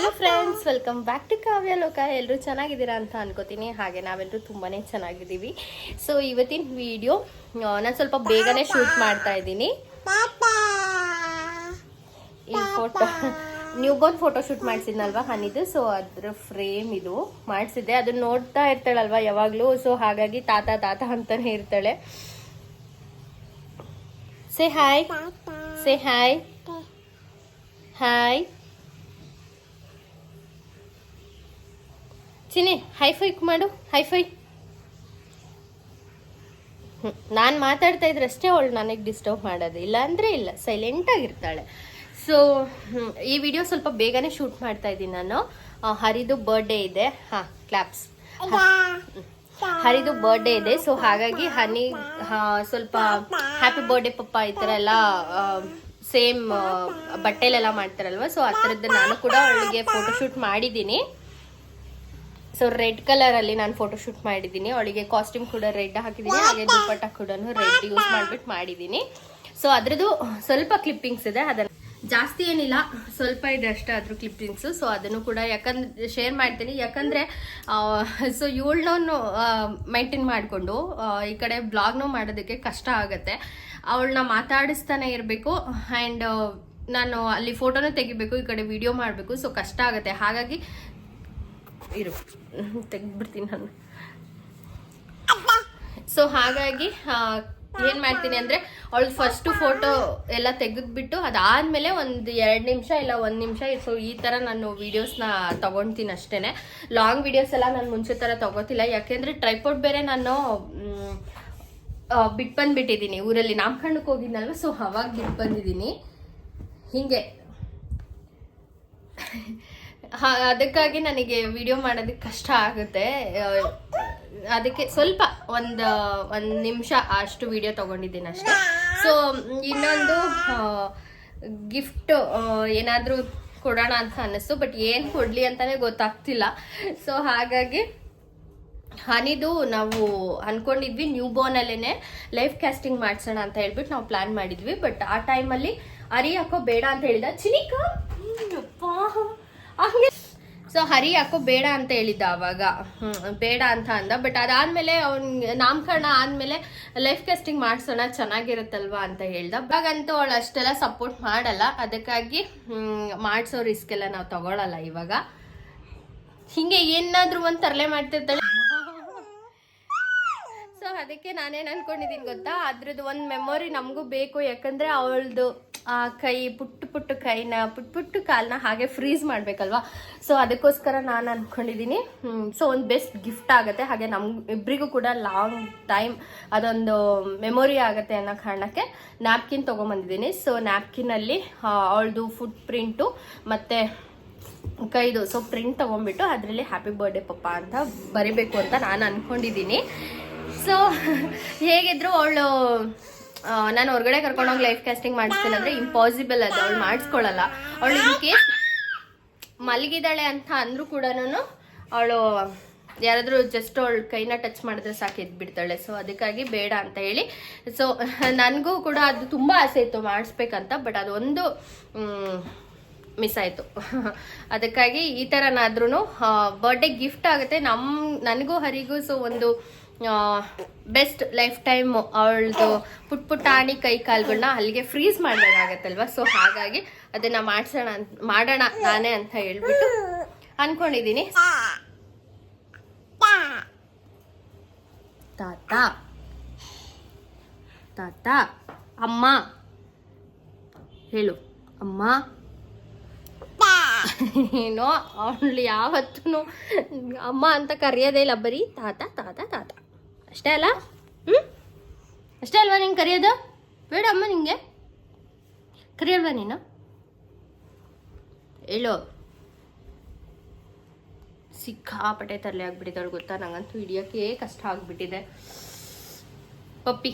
Hello friends, welcome back to Kavya Loka. ಎಲ್ಲರೂ ಚೆನ್ನಾಗಿದ್ದೀರಾ ಅಂತ ಅನ್ಕೋತೀನಿ. ಹಾಗೆ ನಾವೆಲ್ಲರೂ ತುಂಬಾ ಚೆನ್ನಾಗಿದ್ದೀವಿ. ಸೊ ಇವತ್ತಿನ ವಿಡಿಯೋ ನಾನು ಸ್ವಲ್ಪ ಬೇಗನೆ ಶೂಟ್ ಮಾಡ್ತಾ ಇದ್ದೀನಿ. ಈ ಫೋಟೋ ನ್ಯೂಬೋರ್ನ್ ಫೋಟೋ ಶೂಟ್ ಮಾಡಿಸಿದ್ನಲ್ವಾ ಹನಿದು. ಸೊ ಅದ್ರ ಫ್ರೇಮ್ ಇದು ಮಾಡಿಸಿದ್ದೆ. ಅದನ್ನ ನೋಡ್ತಾ ಇರ್ತಾಳಲ್ವಾ ಯಾವಾಗಲೂ. ಸೊ ಹಾಗಾಗಿ ತಾತ ತಾತ ಅಂತಾನೆ ಇರ್ತಾಳೆ. Say hi, say hi, hi Chini. High five ಮಾಡು, ಹೈಫೈ. ನಾನು ಮಾತಾಡ್ತಾ ಇದ್ರೆ ಅಷ್ಟೇ ಅವಳು ನನಗೆ ಡಿಸ್ಟರ್ಬ್ ಮಾಡೋದು, ಇಲ್ಲ ಅಂದರೆ ಇಲ್ಲ, ಸೈಲೆಂಟಾಗಿರ್ತಾಳೆ. ಸೊ ಈ ವಿಡಿಯೋ ಸ್ವಲ್ಪ ಬೇಗನೆ ಶೂಟ್ ಮಾಡ್ತಾ ಇದ್ದೀನಿ ನಾನು. ಹರಿದು ಬರ್ಡೇ ಇದೆ. ಹಾಂ, ಕ್ಲಾಪ್ಸ್. ಹರಿದು ಬರ್ಡೇ ಇದೆ. ಸೊ ಹಾಗಾಗಿ ಹನಿ ಸ್ವಲ್ಪ ಹ್ಯಾಪಿ ಬರ್ಡೇ ಪಪ್ಪ ಈ ಥರ ಎಲ್ಲ ಸೇಮ್ ಬಟ್ಟೆಲೆಲ್ಲ ಮಾಡ್ತಾರಲ್ವ. ಸೊ ಆ ಥರದ್ದು ನಾನು ಕೂಡ ಅವಳಿಗೆ ಫೋಟೋಶೂಟ್ ಮಾಡಿದ್ದೀನಿ. ಸೊ ರೆಡ್ ಕಲರ್ ಅಲ್ಲಿ ನಾನು ಫೋಟೋ ಶೂಟ್ ಮಾಡಿದ್ದೀನಿ. ಅವಳಿಗೆ ಕಾಸ್ಟ್ಯೂಮ್ ಕೂಡ ರೆಡ್ ಹಾಕಿದ್ದೀನಿ, ಹಾಗೆ ದುಪ್ಪಟ್ಟ ಕೂಡ ರೆಡ್ ಯೂಸ್ ಮಾಡ್ಬಿಟ್ಟು ಮಾಡಿದ್ದೀನಿ. ಸೊ ಅದ್ರದ್ದು ಸ್ವಲ್ಪ ಕ್ಲಿಪ್ಪಿಂಗ್ಸ್ ಇದೆ, ಅದನ್ನ ಜಾಸ್ತಿ ಏನಿಲ್ಲ, ಸ್ವಲ್ಪ ಇದೆ ಅಷ್ಟೇ ಅದ್ರ ಕ್ಲಿಪ್ಪಿಂಗ್ಸ್. ಸೊ ಅದನ್ನು ಕೂಡ ಯಾಕಂದ್ರೆ ಶೇರ್ ಮಾಡ್ತೀನಿ. ಯಾಕಂದ್ರೆ ಸೊ ಇವಳನ್ನೂ ಮೈಂಟೈನ್ ಮಾಡಿಕೊಂಡು ಈ ಕಡೆ ಬ್ಲಾಗ್ನೂ ಮಾಡೋದಕ್ಕೆ ಕಷ್ಟ ಆಗುತ್ತೆ. ಅವಳನ್ನ ಮಾತಾಡಿಸ್ತಾನೆ ಇರಬೇಕು ಆ್ಯಂಡ್ ನಾನು ಅಲ್ಲಿ ಫೋಟೋನೂ ತೆಗಿಬೇಕು, ಈ ಕಡೆ ವಿಡಿಯೋ ಮಾಡಬೇಕು. ಸೊ ಕಷ್ಟ ಆಗುತ್ತೆ. ಹಾಗಾಗಿ ಇರು ತೆಗ್ದ್ಬಿಡ್ತೀನಿ ನಾನು. ಸೊ ಹಾಗಾಗಿ ಏನ್ ಮಾಡ್ತೀನಿ ಅಂದ್ರೆ ಅವಳು ಫಸ್ಟ್ ಫೋಟೋ ಎಲ್ಲ ತೆಗೆದ್ಬಿಟ್ಟು ಅದಾದ್ಮೇಲೆ ಒಂದು 2 ನಿಮಿಷ ಇಲ್ಲ 1 ನಿಮಿಷ ಸೊ ಈ ತರ ನಾನು ವಿಡಿಯೋಸ್ನ ತಗೊಳ್ತೀನಿ ಅಷ್ಟೇನೆ. ಲಾಂಗ್ ವಿಡಿಯೋಸ್ ಎಲ್ಲ ನಾನು ಮುಂಚೆ ತರ ತಗೋತಿಲ್ಲ. ಯಾಕೆಂದ್ರೆ ಟ್ರೈಪಾಡ್ ಬೇರೆ ನಾನು ಬಿಟ್ಟು ಬಂದ್ಬಿಟ್ಟಿದ್ದೀನಿ ಊರಲ್ಲಿ, ನಾಮಕರಣಕ್ಕೆ ಹೋಗಿದ್ನಲ್ವ. ಸೊ ಅವಾಗ ಬಿಟ್ಟು ಬಂದಿದ್ದೀನಿ. ಹಿಂಗೆ ಅದಕ್ಕಾಗಿ ನನಗೆ ವಿಡಿಯೋ ಮಾಡೋದಕ್ಕೆ ಕಷ್ಟ ಆಗುತ್ತೆ. ಅದಕ್ಕೆ ಸ್ವಲ್ಪ ಒಂದು ನಿಮಿಷ ಅಷ್ಟು ವಿಡಿಯೋ ತಗೊಂಡಿದ್ದೀನಿ ಅಷ್ಟೇ. ಸೊ ಇನ್ನೊಂದು ಗಿಫ್ಟ್ ಏನಾದರೂ ಕೊಡೋಣ ಅಂತ ಅನ್ನಿಸ್ತು, ಬಟ್ ಏನು ಕೊಡಲಿ ಅಂತಾನೆ ಗೊತ್ತಾಗ್ತಿಲ್ಲ. ಸೊ ಹಾಗಾಗಿ ಹನಿದು ನಾವು ಅನ್ಕೊಂಡಿದ್ವಿ ನ್ಯೂ ಬೋರ್ನಲ್ಲೇ ಲೈಫ್ ಕ್ಯಾಸ್ಟಿಂಗ್ ಮಾಡಿಸೋಣ ಅಂತ ಹೇಳ್ಬಿಟ್ಟು ನಾವು ಪ್ಲಾನ್ ಮಾಡಿದ್ವಿ. ಬಟ್ ಆ ಟೈಮಲ್ಲಿ ಅರಿ ಯಾಕೋ ಬೇಡ ಅಂತ ಹೇಳಿದ ಚಿನಿಕ. ಸೊ ಹರಿ ಯಾಕೋ ಬೇಡ ಅಂತ ಹೇಳಿದ್ದ ಅವಾಗ, ಬೇಡ ಅಂತ ಅಂದ. ಬಟ್ ಅದಾದ್ಮೇಲೆ ಅವ್ನಿಗೆ ನಾಮಕರಣ ಆದ್ಮೇಲೆ ಲೈಫ್ ಕಾಸ್ಟಿಂಗ್ ಮಾಡ್ಸೋಣ ಚೆನ್ನಾಗಿರುತ್ತಲ್ವಾ ಅಂತ ಹೇಳ್ದ. ಇವಾಗಂತೂ ಅವಳು ಅಷ್ಟೆಲ್ಲ ಸಪೋರ್ಟ್ ಮಾಡಲ್ಲ, ಅದಕ್ಕಾಗಿ ಮಾಡಿಸೋ ರಿಸ್ಕ್ ಎಲ್ಲ ನಾವು ತಗೊಳಲ್ಲ ಇವಾಗ. ಹಿಂಗೆ ಏನಾದ್ರೂ ಒಂದು ತರಲೆ ಮಾಡ್ತಿರ್ತಾಳೆ. ಸೊ ಅದಕ್ಕೆ ನಾನೇನು ಅನ್ಕೊಂಡಿದ್ದೀನಿ ಗೊತ್ತಾ, ಅದ್ರದ್ದು ಒಂದು ಮೆಮೊರಿ ನಮಗೂ ಬೇಕು. ಯಾಕಂದ್ರೆ ಅವಳದು ಆ ಕೈ ಪುಟ್ಟು ಕೈನ ಪುಟ್ಟು ಕಾಲನ್ನ ಹಾಗೆ ಫ್ರೀಸ್ ಮಾಡ್ಬೇಕಲ್ವಾ. ಸೊ ಅದಕ್ಕೋಸ್ಕರ ನಾನು ಅನ್ಕೊಂಡಿದ್ದೀನಿ. ಸೊ ಒಂದು ಬೆಸ್ಟ್ ಗಿಫ್ಟ್ ಆಗುತ್ತೆ, ಹಾಗೆ ಇಬ್ಬರಿಗೂ ಕೂಡ ಲಾಂಗ್ ಟೈಮ್ ಅದೊಂದು ಮೆಮೊರಿ ಆಗುತ್ತೆ ಅನ್ನೋ ಕಾರಣಕ್ಕೆ ನ್ಯಾಪ್ಕಿನ್ ತೊಗೊಂಬಂದಿದ್ದೀನಿ. ಸೊ ನ್ಯಾಪ್ಕಿನಲ್ಲಿ ಅವಳದು ಫುಟ್ ಪ್ರಿಂಟು ಮತ್ತು ಕೈದು ಸೊ ಪ್ರಿಂಟ್ ತೊಗೊಂಡ್ಬಿಟ್ಟು ಅದರಲ್ಲಿ ಹ್ಯಾಪಿ ಬರ್ಡೇ ಪಪ್ಪ ಅಂತ ಬರಿಬೇಕು ಅಂತ ನಾನು ಅನ್ಕೊಂಡಿದ್ದೀನಿ. ಸೊ ಹೇಗಿದ್ರು ಅವಳು ನಾನು ಹೊರಗಡೆ ಕರ್ಕೊಂಡೋಗಿ ಲೈಫ್ ಕಾಸ್ಟಿಂಗ್ ಮಾಡಿಸ್ತೀನಿ ಅಂದರೆ ಇಂಪಾಸಿಬಲ್ ಅದು, ಅವಳು ಮಾಡಿಸ್ಕೊಳ್ಳಲ್ಲ. ಅವಳು ಇನ್ ಕೇಸ್ ಮಲಗಿದಾಳೆ ಅಂತ ಅಂದರೂ ಕೂಡ ಅವಳು ಯಾರಾದರೂ ಜಸ್ಟ್ ಅವಳು ಕೈನ ಟಚ್ ಮಾಡಿದ್ರೆ ಸಾಕು ಎದ್ಬಿಡ್ತಾಳೆ. ಸೊ ಅದಕ್ಕಾಗಿ ಬೇಡ ಅಂತ ಹೇಳಿ. ಸೊ ನನಗೂ ಕೂಡ ಅದು ತುಂಬ ಆಸೆ ಇತ್ತು ಮಾಡಿಸ್ಬೇಕಂತ, ಬಟ್ ಅದೊಂದು ಮಿಸ್ ಆಯಿತು. ಅದಕ್ಕಾಗಿ ಈ ಥರನಾದ್ರೂ ಬರ್ಡೇ ಗಿಫ್ಟ್ ಆಗುತ್ತೆ ನನಗೂ ಹರಿಗೂ. ಸೊ ಒಂದು ಬೆಸ್ಟ್ ಲೈಫ್ ಟೈಮ್ ಅವಳದು ಪುಟ್ಟಾಣಿ ಕೈ ಕಾಲುಗಳನ್ನ ಅಲ್ಲಿಗೆ ಫ್ರೀಸ್ ಮಾಡಿದಾಗತ್ತಲ್ವ. ಸೊ ಹಾಗಾಗಿ ಅದನ್ನ ಮಾಡೋಣ ನಾನೇ ಅಂತ ಹೇಳ್ಬಿಟ್ಟು ಅನ್ಕೊಂಡಿದ್ದೀನಿ. ತಾತ ತಾತ ಅಮ್ಮ ಹೇಳು, ಅಮ್ಮ. ಏನೋ ಅವಳು ಯಾವತ್ತೂ ಅಮ್ಮ ಅಂತ ಕರೆಯೋದೇ ಇಲ್ಲ, ಬರೀ ತಾತ ತಾತ ತಾತ ಅಷ್ಟೇ ಅಲ್ಲ. ಅಷ್ಟೇ ಅಲ್ವಾ ನಿಂಗೆ ಕರೆಯೋದು? ಬೇಡ ಅಮ್ಮ ನಿಂಗೆ ಕರೆಯಲ್ವಾ ನೀನು? ಹೇಳು. ಸಿಕ್ಕಾಪಟ್ಟೆ ತರಲೆ ಆಗ್ಬಿಟ್ಟಿದ್ದಾಳು ಗೊತ್ತಾ, ನಂಗಂತೂ ಹಿಡಿಯೋಕ್ಕೆ ಕಷ್ಟ ಆಗ್ಬಿಟ್ಟಿದೆ. ಪಪ್ಪಿ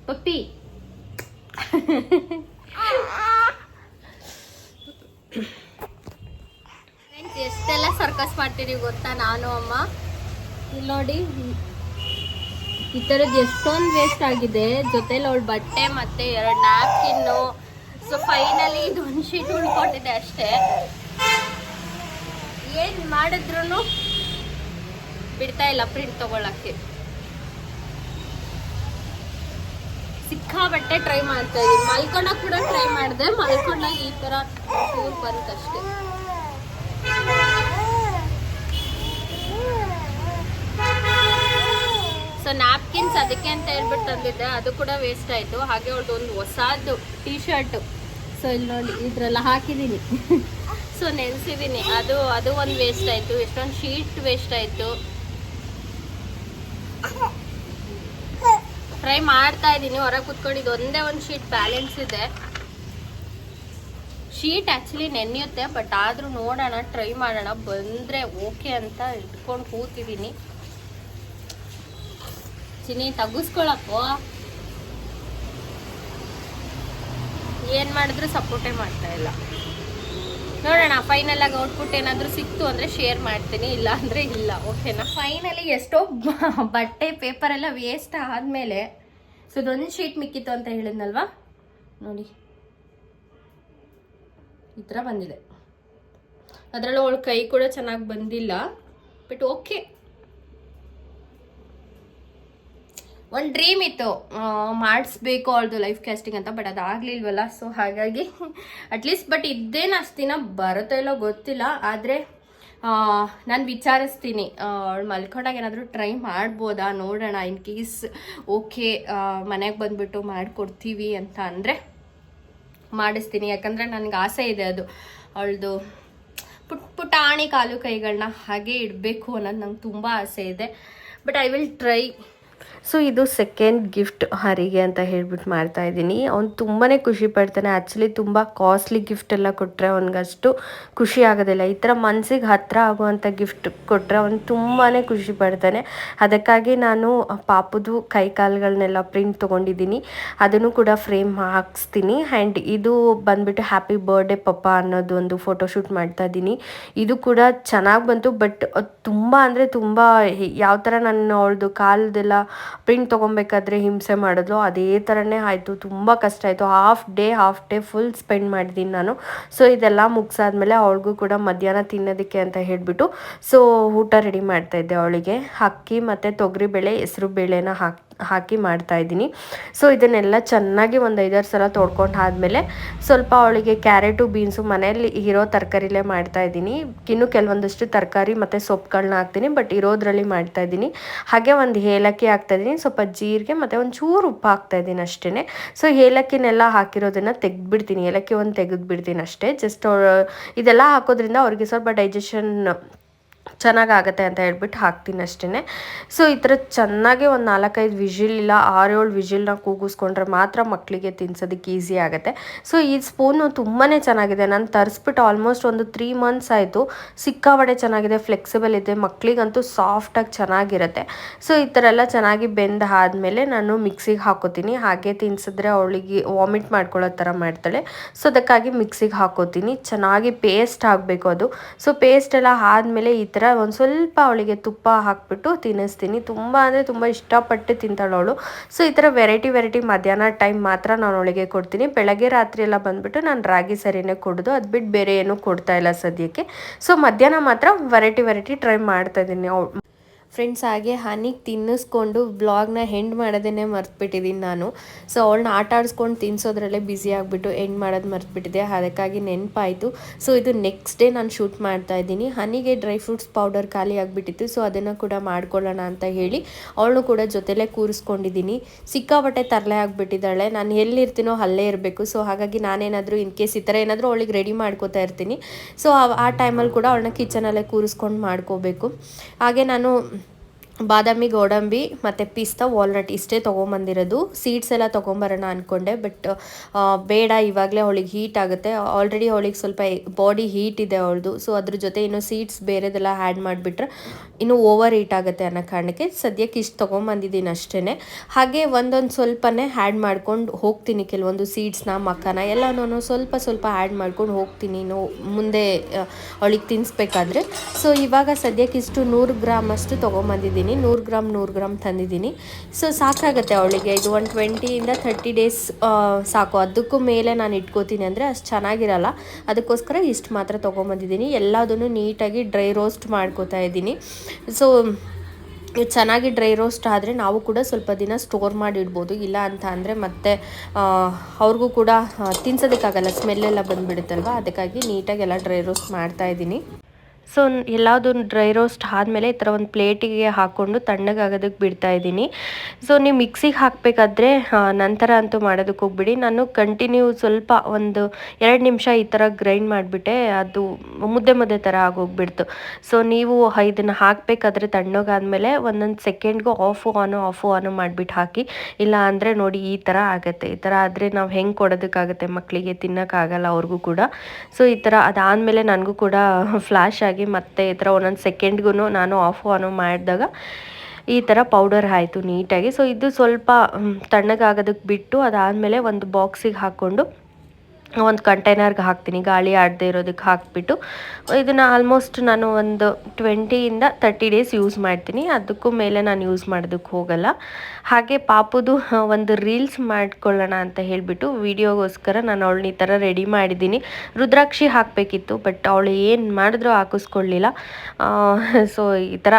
ಪಪ್ಪಿ ಎಷ್ಟೆಲ್ಲ ಸರ್ಕಸ್ ಮಾಡ್ತೀರಿ ಗೊತ್ತಾ ನಾನು ಅಮ್ಮ. ಇಲ್ಲಿ ನೋಡಿ ಈ ಥರದ್ದು ಎಷ್ಟೊಂದು ವೇಸ್ಟ್ ಆಗಿದೆ. ಜೊತೆಲಿ ಅವಳು ಬಟ್ಟೆ ಮತ್ತೆ 2 ನ್ಯಾಪ್ಕಿನ್ನು. ಸೊ ಫೈನಲಿ ಇದೊಂದು ಶೀಟ್ ಉಳ್ಕೊಂಡಿದೆ ಅಷ್ಟೇ. ಏನು ಮಾಡಿದ್ರು ಬಿಡ್ತಾ ಇಲ್ಲ ಪ್ರಿಂಟ್ ತಗೊಳಕ್ಕೆ. ಸಿಕ್ಕಾಬಟ್ಟೆ ಟ್ರೈ ಮಾಡ್ತಾ ಇದೀನಿ. ಮಲ್ಕೊಂಡಾಗ ಕೂಡ ಟ್ರೈ ಮಾಡಿದೆ, ಮಲ್ಕೊಂಡಾಗ ಈ ತರ ಚೂರು ಬಂತಷ್ಟೇ. ಸೊ ನ್ಯಾಪ್ಕಿನ್ಸ್ ಅದಕ್ಕೆ ಅಂತ ಹೇಳ್ಬಿಟ್ಟು ತಂದಿದ್ದೆ, ಅದು ಕೂಡ ವೇಸ್ಟ್ ಆಯಿತು. ಹಾಗೆ ಅವ್ರದ್ದು ಒಂದು ಹೊಸದು ಟೀ ಶರ್ಟು, ಸೊ ಇಲ್ಲಿ ನೋಡಿ ಇದ್ರೆಲ್ಲ ಹಾಕಿದ್ದೀನಿ. ಸೊ ನೆನೆಸಿದ್ದೀನಿ, ಅದು ಒಂದು ವೇಸ್ಟ್ ಆಯಿತು. ಎಷ್ಟೊಂದು ಶೀಟ್ ವೇಸ್ಟ್ ಆಯಿತು. ಟ್ರೈ ಮಾಡ್ತಾ ಇದ್ದೀನಿ, ಹೊರಗೆ ಕುತ್ಕೊಂಡಿದ್ದು ಒಂದೇ ಒಂದು ಶೀಟ್ ಬ್ಯಾಲೆನ್ಸ್ ಇದೆ. ಶೀಟ್ ಆ್ಯಕ್ಚುಲಿ ನೆನೆಯುತ್ತೆ, ಬಟ್ ಆದರೂ ನೋಡೋಣ, ಟ್ರೈ ಮಾಡೋಣ, ಬಂದರೆ ಓಕೆ ಅಂತ ಇಟ್ಕೊಂಡು ಕೂತಿದ್ದೀನಿ. ಚಿನ್ನಿ ತಗ್ಗಿಸ್ಕೊಳಕ್ಕೋ ಏನು ಮಾಡಿದ್ರು ಸಪೋರ್ಟೇ ಮಾಡ್ತಾ ಇಲ್ಲ. ನೋಡೋಣ, ಫೈನಲ್ ಆಗಿ ಔಟ್ಪುಟ್ ಏನಾದರೂ ಸಿಕ್ತು ಅಂದರೆ ಶೇರ್ ಮಾಡ್ತೀನಿ, ಇಲ್ಲ ಅಂದರೆ ಇಲ್ಲ. ಓಕೆನಾ? ಫೈನಲಿ ಎಷ್ಟೋ ಬಟ್ಟೆ ಪೇಪರ್ ಎಲ್ಲ ವೇಸ್ಟ್ ಆದಮೇಲೆ ಸೊ ಇದೊಂದು ಶೀಟ್ ಮಿಕ್ಕಿತ್ತು ಅಂತ ಹೇಳಿದ್ನಲ್ವಾ, ನೋಡಿ ಈ ಥರ ಬಂದಿದೆ. ಅದರಲ್ಲೂ ಅವಳ ಕೈ ಕೂಡ ಚೆನ್ನಾಗಿ ಬಂದಿಲ್ಲ, ಬಟ್ ಓಕೆ. ಒಂದು ಡ್ರೀಮ್ ಇತ್ತು ಮಾಡಿಸ್ಬೇಕು ಅವಳದು ಲೈಫ್ ಕ್ಯಾಸ್ಟಿಂಗ್ ಅಂತ, ಬಟ್ ಅದಾಗಲಿಲ್ವಲ್ಲ. ಸೊ ಹಾಗಾಗಿ ಅಟ್ಲೀಸ್ಟ್ ಬಟ್ ಇದೇನು ಅಷ್ಟು ದಿನ ಬರುತ್ತೋ ಇಲ್ಲೋ ಗೊತ್ತಿಲ್ಲ, ಆದರೆ ನಾನು ವಿಚಾರಿಸ್ತೀನಿ ಅವಳು ಮಲ್ಕೊಂಡಾಗ ಏನಾದರೂ ಟ್ರೈ ಮಾಡ್ಬೋದಾ ನೋಡೋಣ. ಇನ್ ಕೇಸ್ ಓಕೆ ಮನೆಗೆ ಬಂದುಬಿಟ್ಟು ಮಾಡಿಕೊಡ್ತೀವಿ ಅಂತ ಅಂದರೆ ಮಾಡಿಸ್ತೀನಿ. ಯಾಕಂದರೆ ನನಗೆ ಆಸೆ ಇದೆ, ಅದು ಅವಳದು ಪುಟಾಣಿ ಕಾಲು ಕೈಗಳನ್ನ ಹಾಗೆ ಇಡಬೇಕು ಅನ್ನೋದು ನಂಗೆ ತುಂಬ ಆಸೆ ಇದೆ. But I will try. So ಇದು ಸೆಕೆಂಡ್ ಗಿಫ್ಟ್ ಹರಿಗೆ ಅಂತ ಹೇಳ್ಬಿಟ್ಟು ಮಾಡ್ತಾ ಇದ್ದೀನಿ. ಅವ್ನು ತುಂಬಾ ಖುಷಿ ಪಡ್ತಾನೆ. ಆ್ಯಕ್ಚುಲಿ ತುಂಬ ಕಾಸ್ಟ್ಲಿ ಗಿಫ್ಟ್ ಎಲ್ಲ ಕೊಟ್ಟರೆ ಅವ್ನಿಗಷ್ಟು ಖುಷಿ ಆಗೋದಿಲ್ಲ. ಈ ಥರ ಮನಸ್ಸಿಗೆ ಹತ್ತಿರ ಆಗುವಂಥ ಗಿಫ್ಟ್ ಕೊಟ್ಟರೆ ಅವ್ನು ತುಂಬಾ ಖುಷಿ ಪಡ್ತಾನೆ. ಅದಕ್ಕಾಗಿ ನಾನು ಪಾಪುದು ಕೈ ಕಾಲುಗಳನ್ನೆಲ್ಲ ಪ್ರಿಂಟ್ ತೊಗೊಂಡಿದ್ದೀನಿ, ಅದನ್ನು ಕೂಡ ಫ್ರೇಮ್ ಹಾಕಿಸ್ತೀನಿ. ಆ್ಯಂಡ್ ಇದು ಬಂದುಬಿಟ್ಟು ಹ್ಯಾಪಿ ಬರ್ಡೇ ಪಪ್ಪ ಅನ್ನೋದು ಒಂದು ಫೋಟೋಶೂಟ್ ಮಾಡ್ತಾ ಇದ್ದೀನಿ. ಇದು ಕೂಡ ಚೆನ್ನಾಗಿ ಬಂತು, ಬಟ್ ತುಂಬ ಅಂದರೆ ತುಂಬ ಯಾವ ಥರ ನಾನು ಅವಳದು ಕಾಲದೆಲ್ಲ ಪ್ರಿಂಟ್ ತೊಗೊಬೇಕಾದ್ರೆ ಹಿಂಸೆ ಮಾಡಿದ್ಲು ಅದೇ ಥರನೇ ಆಯಿತು. ತುಂಬ ಕಷ್ಟ ಆಯಿತು. ಹಾಫ್ ಡೇ ಫುಲ್ ಸ್ಪೆಂಡ್ ಮಾಡಿದ್ದೀನಿ ನಾನು. ಸೊ ಇದೆಲ್ಲ ಮುಗಿಸಾದ್ಮೇಲೆ ಅವಳಿಗೂ ಕೂಡ ಮಧ್ಯಾಹ್ನ ತಿನ್ನೋದಕ್ಕೆ ಅಂತ ಹೇಳಿಬಿಟ್ಟು ಸೊ ಊಟ ರೆಡಿ ಮಾಡ್ತಾಯಿದ್ದೆ. ಅವಳಿಗೆ ಅಕ್ಕಿ ಮತ್ತು ತೊಗರಿಬೇಳೆ ಹೆಸರು ಬೇಳೆನ ಹಾಕಿ ಮಾಡ್ತಾಯಿದ್ದೀನಿ. ಸೊ ಇದನ್ನೆಲ್ಲ ಚೆನ್ನಾಗಿ ಒಂದು 5-6 ಸಲ ತೊಳ್ಕೊಂಡು ಆದಮೇಲೆ ಸ್ವಲ್ಪ ಅವಳಿಗೆ ಕ್ಯಾರೆಟು ಬೀನ್ಸು ಮನೆಯಲ್ಲಿ ಇರೋ ತರಕಾರಿಲೇ ಮಾಡ್ತಾಯಿದ್ದೀನಿ. ಇನ್ನು ಕೆಲವೊಂದಷ್ಟು ತರಕಾರಿ ಮತ್ತು ಸೊಪ್ಪುಗಳನ್ನ ಹಾಕ್ತೀನಿ, ಬಟ್ ಇರೋದ್ರಲ್ಲಿ ಮಾಡ್ತಾಯಿದ್ದೀನಿ. ಹಾಗೆ ಒಂದು ಏಲಕ್ಕಿ ಹಾಕ್ತಾಯಿದ್ದೀನಿ, ಸ್ವಲ್ಪ ಜೀರಿಗೆ ಮತ್ತು ಒಂದು ಚೂರು ಉಪ್ಪು ಹಾಕ್ತಾಯಿದ್ದೀನಿ ಅಷ್ಟೇ. ಸೊ ಏಲಕ್ಕಿನೆಲ್ಲ ಹಾಕಿರೋದನ್ನು ತೆಗೆದ್ಬಿಡ್ತೀನಿ, ಏಲಕ್ಕಿ ಒಂದು ತೆಗೆದ್ಬಿಡ್ತೀನಿ ಅಷ್ಟೇ. ಜಸ್ಟ್ ಇದೆಲ್ಲ ಹಾಕೋದ್ರಿಂದ ಅವ್ರಿಗೆ ಸ್ವಲ್ಪ ಡೈಜೆಷನ್ ಚೆನ್ನಾಗಾಗತ್ತೆ ಅಂತ ಹೇಳ್ಬಿಟ್ಟು ಹಾಕ್ತೀನಿ ಅಷ್ಟೇ. ಸೊ ಈ ಥರ ಚೆನ್ನಾಗಿ ಒಂದು 4-5 ವಿಜಿಲ್ ಇಲ್ಲ 6-7 ವಿಜಿಲ್ನ ಕೂಗಿಸ್ಕೊಂಡ್ರೆ ಮಾತ್ರ ಮಕ್ಕಳಿಗೆ ತಿನ್ಸೋದಕ್ಕೆ ಈಸಿ ಆಗುತ್ತೆ. ಸೊ ಈ ಸ್ಪೂನು ತುಂಬಾ ಚೆನ್ನಾಗಿದೆ. ನಾನು ತರಿಸ್ಬಿಟ್ಟು ಆಲ್ಮೋಸ್ಟ್ ಒಂದು 3 ಮಂತ್ಸ್ ಆಯಿತು. ಸಿಕ್ಕಾಬಡೆ ಚೆನ್ನಾಗಿದೆ, ಫ್ಲೆಕ್ಸಿಬಲ್ ಇದೆ, ಮಕ್ಕಳಿಗಂತೂ ಸಾಫ್ಟಾಗಿ ಚೆನ್ನಾಗಿರುತ್ತೆ. ಸೊ ಈ ಥರ ಎಲ್ಲ ಚೆನ್ನಾಗಿ ಬೆಂದ ಆದಮೇಲೆ ನಾನು ಮಿಕ್ಸಿಗೆ ಹಾಕೋತೀನಿ. ಹಾಗೆ ತಿನ್ಸಿದ್ರೆ ಅವಳಿಗೆ ವಾಮಿಟ್ ಮಾಡ್ಕೊಳ್ಳೋ ಥರ ಮಾಡ್ತಾಳೆ. ಸೊ ಅದಕ್ಕಾಗಿ ಮಿಕ್ಸಿಗೆ ಹಾಕೋತೀನಿ. ಚೆನ್ನಾಗಿ ಪೇಸ್ಟ್ ಆಗಬೇಕು ಅದು. ಸೊ ಪೇಸ್ಟ್ ಎಲ್ಲ ಆದಮೇಲೆ ಈ ಥರ ಒಂದು ಸ್ವಲ್ಪ ಅವಳಿಗೆ ತುಪ್ಪ ಹಾಕ್ಬಿಟ್ಟು ತಿನ್ನಿಸ್ತೀನಿ. ತುಂಬ ಅಂದರೆ ತುಂಬ ಇಷ್ಟಪಟ್ಟು ತಿಂತಾಳು ಅವಳು. ಸೊ ಈ ಥರ ವೆರೈಟಿ ಮಧ್ಯಾಹ್ನ ಟೈಮ್ ಮಾತ್ರ ನಾನು ಅವಳಿಗೆ ಕೊಡ್ತೀನಿ. ಬೆಳಗ್ಗೆ ರಾತ್ರಿ ಎಲ್ಲ ಬಂದುಬಿಟ್ಟು ನಾನು ರಾಗಿ ಸರಿನೇ ಕೊಡೋದು, ಅದು ಬಿಟ್ಟು ಬೇರೆ ಏನೂ ಕೊಡ್ತಾ ಇಲ್ಲ ಸದ್ಯಕ್ಕೆ. ಸೊ ಮಧ್ಯಾಹ್ನ ಮಾತ್ರ ವೆರೈಟಿ ಟ್ರೈ ಮಾಡ್ತಾಯಿದ್ದೀನಿ. ಫ್ರೆಂಡ್ಸ್ ಹಾಗೆ ಹನಿಗೆ ತಿನ್ನಿಸ್ಕೊಂಡು ವ್ಲಾಗ್ನ ಎಂಡ್ ಮಾಡೋದನ್ನೇ ಮರ್ತ್ಬಿಟ್ಟಿದ್ದೀನಿ ನಾನು. ಸೊ ಅವಳನ್ನ ಆಟ ಆಡಿಸ್ಕೊಂಡು ತಿನ್ನಿಸೋದ್ರಲ್ಲೇ ಬ್ಯುಸಿ ಆಗಿಬಿಟ್ಟು ಎಂಡ್ ಮಾಡೋದು ಮರ್ತ್ಬಿಟ್ಟಿದೆ, ಅದಕ್ಕಾಗಿ ನೆನಪಾಯಿತು. ಸೊ ಇದು ನೆಕ್ಸ್ಟ್ ಡೇ ನಾನು ಶೂಟ್ ಮಾಡ್ತಾ ಇದ್ದೀನಿ. ಹನಿಗೆ ಡ್ರೈ ಫ್ರೂಟ್ಸ್ ಪೌಡರ್ ಖಾಲಿ ಆಗಿಬಿಟ್ಟಿತ್ತು, ಸೊ ಅದನ್ನು ಕೂಡ ಮಾಡ್ಕೊಳ್ಳೋಣ ಅಂತ ಹೇಳಿ ಅವಳನ್ನು ಕೂಡ ಜೊತೆಲೇ ಕೂರಿಸ್ಕೊಂಡಿದ್ದೀನಿ. ಸಿಕ್ಕಾಬಟ್ಟೆ ತರಲೆ ಆಗಿಬಿಟ್ಟಿದ್ದಾಳೆ, ನಾನು ಎಲ್ಲಿರ್ತೀನೋ ಅಲ್ಲೇ ಇರಬೇಕು. ಸೊ ಹಾಗಾಗಿ ನಾನೇನಾದರೂ ಇನ್ ಕೇಸ್ ಈ ಥರ ಏನಾದರೂ ಅವಳಿಗೆ ರೆಡಿ ಮಾಡ್ಕೋತಾ ಇರ್ತೀನಿ. ಸೊ ಆ ಟೈಮಲ್ಲಿ ಕೂಡ ಅವಳನ್ನ ಕಿಚನಲ್ಲೇ ಕೂರಿಸ್ಕೊಂಡು ಮಾಡ್ಕೋಬೇಕು. ಹಾಗೆ ನಾನು ಬಾದಾಮಿ, ಗೋಡಂಬಿ ಮತ್ತು ಪಿಸ್ತಾ, ವಾಲ್ನಟ್ ಇಷ್ಟೇ ತೊಗೊಂಬಂದಿರೋದು. ಸೀಡ್ಸ್ ಎಲ್ಲ ತೊಗೊಂಬರೋಣ ಅಂದ್ಕೊಂಡೆ, ಬಟ್ ಬೇಡ, ಇವಾಗಲೇ ಅವಳಿಗೆ ಹೀಟ್ ಆಗುತ್ತೆ. ಆಲ್ರೆಡಿ ಅವಳಿಗೆ ಸ್ವಲ್ಪ ಬಾಡಿ ಹೀಟ್ ಇದೆ ಅವಳದು. ಸೊ ಅದ್ರ ಜೊತೆ ಇನ್ನೂ ಸೀಡ್ಸ್ ಬೇರೆದೆಲ್ಲ ಆ್ಯಡ್ ಮಾಡಿಬಿಟ್ರೆ ಇನ್ನೂ ಓವರ್ ಹೀಟ್ ಆಗುತ್ತೆ ಅನ್ನೋ ಕಾರಣಕ್ಕೆ ಸದ್ಯಕ್ಕೆ ಇಷ್ಟು ತೊಗೊಂಬಂದಿದ್ದೀನಿ ಅಷ್ಟೇ. ಹಾಗೆ ಒಂದೊಂದು ಸ್ವಲ್ಪನೇ ಆ್ಯಡ್ ಮಾಡ್ಕೊಂಡು ಹೋಗ್ತೀನಿ. ಕೆಲವೊಂದು ಸೀಡ್ಸ್ನ, ಮಕ್ಕನ ಎಲ್ಲನೂ ಸ್ವಲ್ಪ ಆ್ಯಡ್ ಮಾಡ್ಕೊಂಡು ಹೋಗ್ತೀನಿ ಇನ್ನು ಮುಂದೆ ಅವಳಿಗೆ ತಿನ್ನಿಸ್ಬೇಕಾದ್ರೆ. ಸೊ ಇವಾಗ ಸದ್ಯಕ್ಕೆ ಇಷ್ಟು 100 ಗ್ರಾಮ್ ಅಷ್ಟು ತೊಗೊಂಬಂದಿದ್ದೀನಿ. ತಂದಿದ್ದೀನಿ, 100 ಗ್ರಾಮ್ ತಂದಿದ್ದೀನಿ. ಸೊ ಸಾಕಾಗುತ್ತೆ ಅವಳಿಗೆ, ಇದು ಒಂದು 20 ಇಂದ 30 ಡೇಸ್ ಸಾಕು. ಅದಕ್ಕೂ ಮೇಲೆ ನಾನು ಇಟ್ಕೋತೀನಿ ಅಂದರೆ ಅಷ್ಟು ಚೆನ್ನಾಗಿರಲ್ಲ, ಅದಕ್ಕೋಸ್ಕರ ಇಷ್ಟು ಮಾತ್ರ ತೊಗೊಂಬಂದಿದ್ದೀನಿ. ಎಲ್ಲದನ್ನು ನೀಟಾಗಿ ಡ್ರೈ ರೋಸ್ಟ್ ಮಾಡ್ಕೋತಾ ಇದ್ದೀನಿ. ಸೊ ಚೆನ್ನಾಗಿ ಡ್ರೈ ರೋಸ್ಟ್ ಆದರೆ ನಾವು ಕೂಡ ಸ್ವಲ್ಪ ದಿನ ಸ್ಟೋರ್ ಮಾಡಿ ಇಡ್ಬೋದು. ಇಲ್ಲ ಅಂತ ಅಂದರೆ ಮತ್ತೆ ಅವ್ರಿಗೂ ಕೂಡ ತಿನ್ಸೋದಕ್ಕಾಗಲ್ಲ, ಸ್ಮೆಲ್ಲೆಲ್ಲ ಬಂದುಬಿಡುತ್ತಲ್ವ. ಅದಕ್ಕಾಗಿ ನೀಟಾಗಿ ಎಲ್ಲ ಡ್ರೈ ರೋಸ್ಟ್ ಮಾಡ್ತಾಯಿದ್ದೀನಿ. ಸೊ ಎಲ್ಲದೂ ಡ್ರೈ ರೋಸ್ಟ್ ಆದಮೇಲೆ ಈ ಥರ ಒಂದು ಪ್ಲೇಟಿಗೆ ಹಾಕ್ಕೊಂಡು ತಣ್ಣಗಾಗೋದಕ್ಕೆ ಬಿಡ್ತಾಯಿದ್ದೀನಿ. ಸೊ ನೀವು ಮಿಕ್ಸಿಗೆ ಹಾಕಬೇಕಾದ್ರೆ ನಂತರ ಅಂತೂ ಮಾಡೋದಕ್ಕೆ ಹೋಗ್ಬಿಡಿ. ನಾನು ಕಂಟಿನ್ಯೂ ಸ್ವಲ್ಪ ಒಂದು 2 ನಿಮಿಷ ಈ ಥರ ಗ್ರೈಂಡ್ ಮಾಡಿಬಿಟ್ಟೆ, ಅದು ಮುದ್ದೆ ಥರ ಆಗೋಗ್ಬಿಡ್ತು. ಸೊ ನೀವು ಇದನ್ನು ಹಾಕಬೇಕಾದ್ರೆ ತಣ್ಣಗಾದ್ಮೇಲೆ ಒಂದೊಂದು ಸೆಕೆಂಡ್ಗೂ ಆಫು ಆನು ಮಾಡಿಬಿಟ್ಟು ಹಾಕಿ. ಇಲ್ಲ ಅಂದರೆ ನೋಡಿ ಈ ಥರ ಆಗುತ್ತೆ. ಈ ಥರ ಆದರೆ ನಾವು ಹೆಂಗೆ ಕೊಡೋದಕ್ಕಾಗುತ್ತೆ ಮಕ್ಕಳಿಗೆ, ತಿನ್ನೋಕ್ಕಾಗಲ್ಲ ಅವ್ರಿಗೂ ಕೂಡ. ಸೊ ಈ ಥರ ಅದಾದಮೇಲೆ ನನಗೂ ಕೂಡ ಫ್ಲ್ಯಾಶ್ ಆಗಿ ಮತ್ತೆ ಈ ಥರ ಒಂದೊಂದು ಸೆಕೆಂಡ್ಗೂ ನಾನು ಆನು ಮಾಡಿದಾಗ ಈ ಥರ ಪೌಡರ್ ಆಯಿತು ನೀಟಾಗಿ. ಸೊ ಇದು ಸ್ವಲ್ಪ ತಣ್ಣಗಾಗೋದಕ್ಕೆ ಬಿಟ್ಟು ಅದಾದಮೇಲೆ ಒಂದು ಬಾಕ್ಸಿಗೆ ಹಾಕ್ಕೊಂಡು ಒಂದು ಕಂಟೈನರ್ಗೆ ಹಾಕ್ತೀನಿ, ಗಾಳಿ ಆಡದೇ ಇರೋದಕ್ಕೆ ಹಾಕಿಬಿಟ್ಟು. ಇದನ್ನು ಆಲ್ಮೋಸ್ಟ್ ನಾನು ಒಂದು 20 ಇಂದ 30 ಡೇಸ್ ಯೂಸ್ ಮಾಡ್ತೀನಿ, ಅದಕ್ಕೂ ಮೇಲೆ ನಾನು ಯೂಸ್ ಮಾಡೋದಕ್ಕೆ ಹೋಗಲ್ಲ. ಹಾಗೆ ಪಾಪುದು ಒಂದು ರೀಲ್ಸ್ ಮಾಡ್ಕೊಳ್ಳೋಣ ಅಂತ ಹೇಳಿಬಿಟ್ಟು ವಿಡಿಯೋಗೋಸ್ಕರ ನಾನು ಅವಳನ್ನ ಈ ಥರ ರೆಡಿ ಮಾಡಿದ್ದೀನಿ. ರುದ್ರಾಕ್ಷಿ ಹಾಕಬೇಕಿತ್ತು, ಬಟ್ ಅವಳು ಏನು ಮಾಡಿದ್ರೂ ಹಾಕಿಸ್ಕೊಳ್ಳಿಲ್ಲ. ಸೊ ಈ ಥರ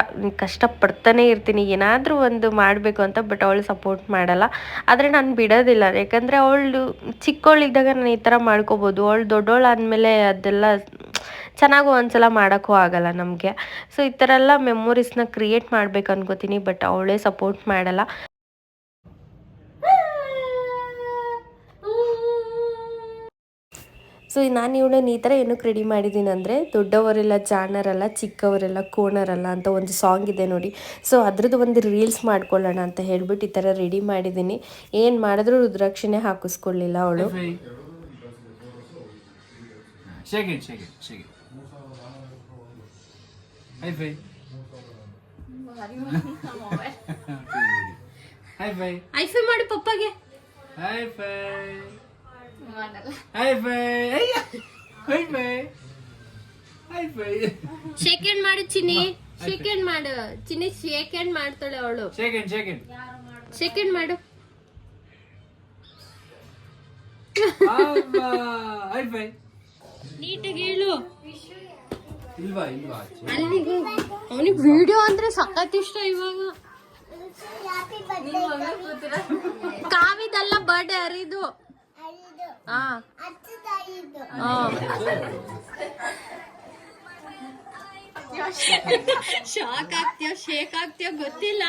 ಕಷ್ಟಪಡ್ತಾನೆ ಇರ್ತೀನಿ ಏನಾದರೂ ಒಂದು ಮಾಡಬೇಕು ಅಂತ, ಬಟ್ ಅವಳು ಸಪೋರ್ಟ್ ಮಾಡಲ್ಲ. ಆದರೆ ನಾನು ಬಿಡೋದಿಲ್ಲ, ಯಾಕಂದರೆ ಅವಳು ಚಿಕ್ಕವಳಿದ್ದಾಗ ನಾನು ಈ ಥರ ಮಾಡ್ಕೋಬೋದು. ಅವಳು ದೊಡ್ಡವಳಾದಮೇಲೆ ಅದೆಲ್ಲ ಚೆನ್ನಾಗೂ ಒಂದ್ಸಲ ಮಾಡೋಕ್ಕೂ ಆಗಲ್ಲ ನಮಗೆ. ಸೊ ಈ ಥರ ಎಲ್ಲ ಮೆಮೊರೀಸ್ನ ಕ್ರಿಯೇಟ್ ಮಾಡ್ಬೇಕು ಅನ್ಕೋತೀನಿ, ಬಟ್ ಅವಳೇ ಸಪೋರ್ಟ್ ಮಾಡಲ್ಲ. ಸೊ ನಾನು ಇವಳನ್ನ ಈ ಥರ ಏನಕ್ಕೆ ರೆಡಿ ಮಾಡಿದ್ದೀನಿ ಅಂದರೆ, ದೊಡ್ಡವರೆಲ್ಲ ಜಾಣರಲ್ಲ, ಚಿಕ್ಕವರೆಲ್ಲ ಕೋಣರಲ್ಲ ಅಂತ ಒಂದು ಸಾಂಗ್ ಇದೆ ನೋಡಿ. ಸೊ ಅದ್ರದ್ದು ಒಂದು ರೀಲ್ಸ್ ಮಾಡ್ಕೊಳ್ಳೋಣ ಅಂತ ಹೇಳ್ಬಿಟ್ಟು ಈ ಥರ ರೆಡಿ ಮಾಡಿದ್ದೀನಿ. ಏನು ಮಾಡಿದ್ರು ರುದ್ರಾಕ್ಷಿನೇ ಹಾಕಿಸ್ಕೊಳ್ಳಿಲ್ಲ ಅವಳು. ಹೈಫೈ ಮಾಡು ಪಪ್ಪಗೆ. ಶೇಕ್ ಹ್ಯಾಂಡ್ ಮಾಡು ಚಿನ್ನಿ, ಶೇಕ್ ಹ್ಯಾಂಡ್ ಮಾಡು ಚಿನ್ನಿ, ಶೇಕ್ ಹ್ಯಾಂಡ್ ಮಾಡ್ತಾಳೆ ಅವಳು. ಶೇಕ್ ಹ್ಯಾಂಡ್ ಮಾಡು. ನೀಟಾಗಿ ಹೇಳು. ಅಲ್ಲಿಗೆ ಅವನಿಗೆ ವಿಡಿಯೋ ಅಂದ್ರೆ ಸಖತ್ ಇಷ್ಟ. ಇವಾಗ ಕಾವಿದಲ್ಲ ಬರ್ಡೇ, ಹರಿದು. ಶಾಕ್ ಆಗ್ತೀಯ, ಶೇಕ್ ಆಗ್ತೀಯ ಗೊತ್ತಿಲ್ಲ.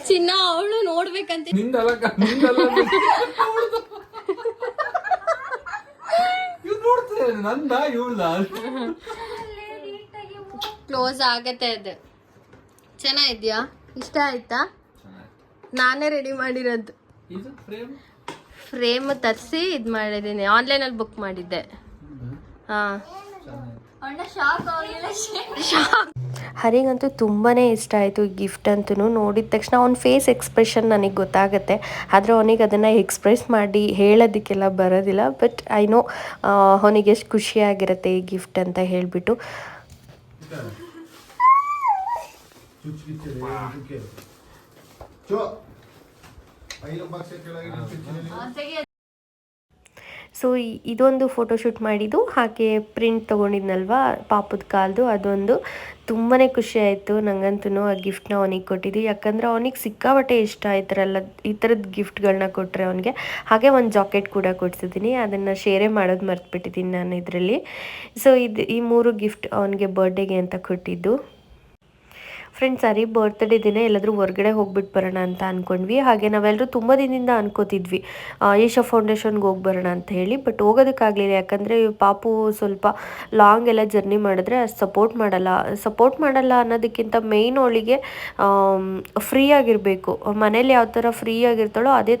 ಚಿನ್ನ ಅವಳು ನೋಡ್ಬೇಕಂತ ಕ್ಲೋಸ್ ಆಗತ್ತೆ. ಅದು ಚೆನ್ನಾಗಿದ್ಯಾ? ಇಷ್ಟ ಆಯ್ತಾ? ನಾನೇ ರೆಡಿ ಮಾಡಿರೋದು. ಫ್ರೇಮ್ ತರಿಸಿ ಇದು ಮಾಡಿದ್ದೀನಿ, ಆನ್ಲೈನಲ್ಲಿ ಬುಕ್ ಮಾಡಿದ್ದೆ. ಹರಿಗಂತೂ ತುಂಬಾ ಇಷ್ಟ ಆಯಿತು ಈ ಗಿಫ್ಟ್ ಅಂತೂ. ನೋಡಿದ ತಕ್ಷಣ ಅವ್ನ ಫೇಸ್ ಎಕ್ಸ್ಪ್ರೆಷನ್ ನನಗೆ ಗೊತ್ತಾಗುತ್ತೆ, ಆದರೆ ಅವನಿಗೆ ಅದನ್ನು ಎಕ್ಸ್ಪ್ರೆಸ್ ಮಾಡಿ ಹೇಳೋದಕ್ಕೆಲ್ಲ ಬರೋದಿಲ್ಲ. ಬಟ್ ಐ ನೋ ಅವನಿಗೆ ಎಷ್ಟು ಖುಷಿಯಾಗಿರುತ್ತೆ ಈ ಗಿಫ್ಟ್ ಅಂತ ಹೇಳಿಬಿಟ್ಟು. ಸೊ ಇದೊಂದು ಫೋಟೋಶೂಟ್ ಮಾಡಿದ್ದು, ಹಾಗೆ ಪ್ರಿಂಟ್ ತೊಗೊಂಡಿದ್ನಲ್ವ ಪಾಪದ ಕಾಲ್ದು, ಅದೊಂದು ತುಂಬಾ ಖುಷಿ ಆಯಿತು ನನಗಂತೂ. ಆ ಗಿಫ್ಟ್ನ ಅವನಿಗೆ ಕೊಟ್ಟಿದ್ದು, ಯಾಕಂದರೆ ಅವನಿಗೆ ಸಿಕ್ಕಾಪಟ್ಟೆ ಇಷ್ಟ ಈ ಥರದ ಗಿಫ್ಟ್ಗಳನ್ನ ಕೊಟ್ಟರೆ ಅವನಿಗೆ. ಹಾಗೆ ಒಂದು ಜಾಕೆಟ್ ಕೂಡ ಕೊಡ್ಸಿದ್ದೀನಿ, ಅದನ್ನು ಶೇರೇ ಮಾಡೋದು ಮರ್ತ್ಬಿಟ್ಟಿದ್ದೀನಿ ನಾನು ಇದರಲ್ಲಿ. ಸೊ ಈ 3 ಗಿಫ್ಟ್ ಅವನಿಗೆ ಬರ್ಡೇಗೆ ಅಂತ ಕೊಟ್ಟಿದ್ದು. ಫ್ರೆಂಡ್ಸ್, ಹರಿ ಬರ್ತ್ಡೇ ದಿನ ಎಲ್ಲಾದರೂ ಹೊರಗಡೆ ಹೋಗ್ಬಿಟ್ಟು ಬರೋಣ ಅಂತ ಅಂದ್ಕೊಂಡ್ವಿ. ಹಾಗೆ ನಾವೆಲ್ಲರೂ ತುಂಬ ದಿನದಿಂದ ಅನ್ಕೋತಿದ್ವಿ ಈಶಾ ಫೌಂಡೇಶನ್ಗೆ ಹೋಗಿ ಬರೋಣ ಅಂತ ಹೇಳಿ. ಬಟ್ ಹೋಗೋದಕ್ಕಾಗಲಿಲ್ಲ, ಯಾಕಂದರೆ ಪಾಪು ಸ್ವಲ್ಪ ಲಾಂಗ್ ಎಲ್ಲ ಜರ್ನಿ ಮಾಡಿದ್ರೆ ಅಷ್ಟು ಸಪೋರ್ಟ್ ಮಾಡಲ್ಲ ಅನ್ನೋದಕ್ಕಿಂತ ಮೇಯ್ನ್ ಅವಳಿಗೆ ಫ್ರೀ ಆಗಿರಬೇಕು. ಮನೇಲಿ ಯಾವ ಥರ ಫ್ರೀ ಆಗಿರ್ತಾಳೋ ಅದೇ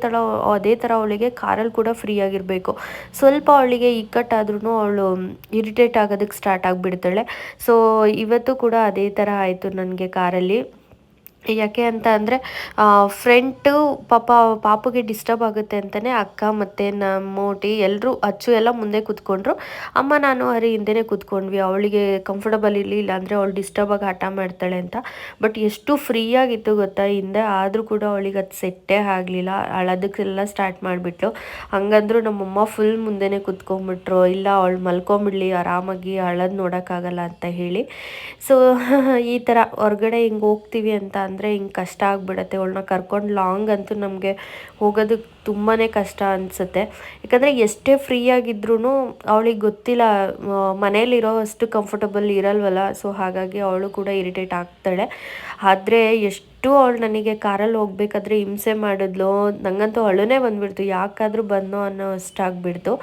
ಥರ ಅವಳಿಗೆ ಕಾರಲ್ಲಿ ಕೂಡ ಫ್ರೀ ಆಗಿರಬೇಕು. ಸ್ವಲ್ಪ ಅವಳಿಗೆ ಇಕ್ಕಟ್ಟಾದ್ರೂ ಅವಳು ಇರಿಟೇಟ್ ಆಗೋದಕ್ಕೆ ಸ್ಟಾರ್ಟ್ ಆಗಿಬಿಡ್ತಾಳೆ. ಸೊ ಇವತ್ತು ಕೂಡ ಅದೇ ಥರ ಆಯಿತು ನನಗೆ ಕಾರಲ್ಲಿ. ಯಾಕೆ ಅಂತ ಅಂದರೆ ಫ್ರಂಟು ಪಾಪುಗೆ ಡಿಸ್ಟರ್ಬ್ ಆಗುತ್ತೆ ಅಂತಲೇ ಅಕ್ಕ ಮತ್ತು ನಮ್ಮೋಟಿ ಎಲ್ಲರೂ ಅಚ್ಚು ಎಲ್ಲ ಮುಂದೆ ಕೂತ್ಕೊಂಡ್ರು. ಅಮ್ಮ ನಾನು ಹರಿ ಹಿಂದೆನೇ ಕೂತ್ಕೊಂಡ್ವಿ, ಅವಳಿಗೆ ಕಂಫರ್ಟಬಲ್ ಇರಲಿಲ್ಲ ಅಂದರೆ ಅವಳು ಡಿಸ್ಟರ್ಬ್ ಆಗಿ ಹಠ ಮಾಡ್ತಾಳೆ ಅಂತ. ಬಟ್ ಎಷ್ಟು ಫ್ರೀಯಾಗಿತ್ತು ಗೊತ್ತಾ ಹಿಂದೆ, ಆದರೂ ಕೂಡ ಅವಳಿಗೆ ಅದು ಸೆಟ್ಟೇ ಆಗಲಿಲ್ಲ, ಅಳೋದಕ್ಕೆಲ್ಲ ಸ್ಟಾರ್ಟ್ ಮಾಡಿಬಿಟ್ಲು. ಹಂಗಂದ್ರು ನಮ್ಮಮ್ಮ ಫುಲ್ ಮುಂದೆನೇ ಕೂತ್ಕೊಂಡ್ಬಿಟ್ರು, ಇಲ್ಲ ಅವಳು ಮಲ್ಕೊಂಬಿಡ್ಲಿ ಆರಾಮಾಗಿ, ಅಳೋದು ನೋಡೋಕ್ಕಾಗಲ್ಲ ಅಂತ ಹೇಳಿ. ಸೊ ಈ ಥರ ಹೊರ್ಗಡೆ ಹಿಂಗೆ ಹೋಗ್ತೀವಿ ಅಂತ ಅಂದರೆ ಹಿಂಗೆ ಕಷ್ಟ ಆಗಿಬಿಡತ್ತೆ. ಅವಳನ್ನ ಕರ್ಕೊಂಡು ಲಾಂಗ್ ಅಂತೂ ನಮಗೆ ಹೋಗೋದಕ್ಕೆ ತುಂಬಾ ಕಷ್ಟ ಅನಿಸುತ್ತೆ. ಯಾಕಂದರೆ ಎಷ್ಟೇ ಫ್ರೀಯಾಗಿದ್ರೂ ಅವಳಿಗೆ ಗೊತ್ತಿಲ್ಲ, ಮನೇಲಿರೋ ಅಷ್ಟು ಕಂಫರ್ಟಬಲ್ ಇರಲ್ವಲ್ಲ. ಸೊ ಹಾಗಾಗಿ ಅವಳು ಕೂಡ ಇರಿಟೇಟ್ ಆಗ್ತಾಳೆ. ಆದರೆ ಎಷ್ಟು ಅವಳು ನನಗೆ ಕಾರಲ್ಲಿ ಹೋಗ್ಬೇಕಾದ್ರೆ ಹಿಂಸೆ ಮಾಡಿದ್ಲು, ನನಗಂತೂ ಅಳುನೇ ಬಂದುಬಿಡ್ತು, ಯಾಕಾದರೂ ಬಂದೋ ಅನ್ನೋ ಅಷ್ಟಾಗ್ಬಿಡ್ತು.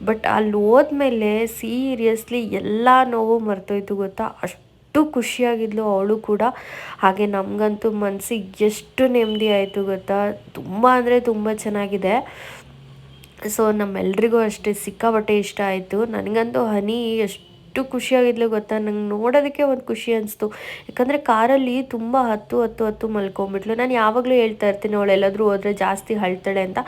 ಬಟ್ ಅಲ್ಲಿ ಹೋದ್ಮೇಲೆ ಸೀರಿಯಸ್ಲಿ ಎಲ್ಲ ನೋವು ಮರ್ತೋಯ್ತು ಗೊತ್ತಾ, ಅಷ್ಟು ಖುಷಿಯಾಗಿದ್ಲು ಅವಳು ಕೂಡ. ಹಾಗೆ ನಮಗಂತೂ ಮನಸ್ಸಿಗೆ ಎಷ್ಟು ನೆಮ್ಮದಿ ಆಯಿತು ಗೊತ್ತಾ, ತುಂಬ ಅಂದರೆ ತುಂಬ ಚೆನ್ನಾಗಿದೆ. ಸೊ ನಮ್ಮೆಲ್ರಿಗೂ ಅಷ್ಟೇ ಸಿಕ್ಕಾಪಟ್ಟೆ ಇಷ್ಟ ಆಯಿತು. ನನಗಂತೂ ಹನಿ ಎಷ್ಟು ಖುಷಿಯಾಗಿದ್ಲು ಗೊತ್ತಾ, ನಂಗೆ ನೋಡೋದಕ್ಕೆ ಒಂದು ಖುಷಿ ಅನಿಸ್ತು. ಯಾಕಂದರೆ ಕಾರಲ್ಲಿ ತುಂಬ ಹತ್ತು ಮಲ್ಕೊಂಬಿಟ್ಲು. ನಾನು ಯಾವಾಗಲೂ ಹೇಳ್ತಾ ಇರ್ತೀನಿ ಅವಳು ಎಲ್ಲಾದರೂ ಹೋದರೆ ಜಾಸ್ತಿ ಅಳ್ತಾಳೆ ಅಂತ.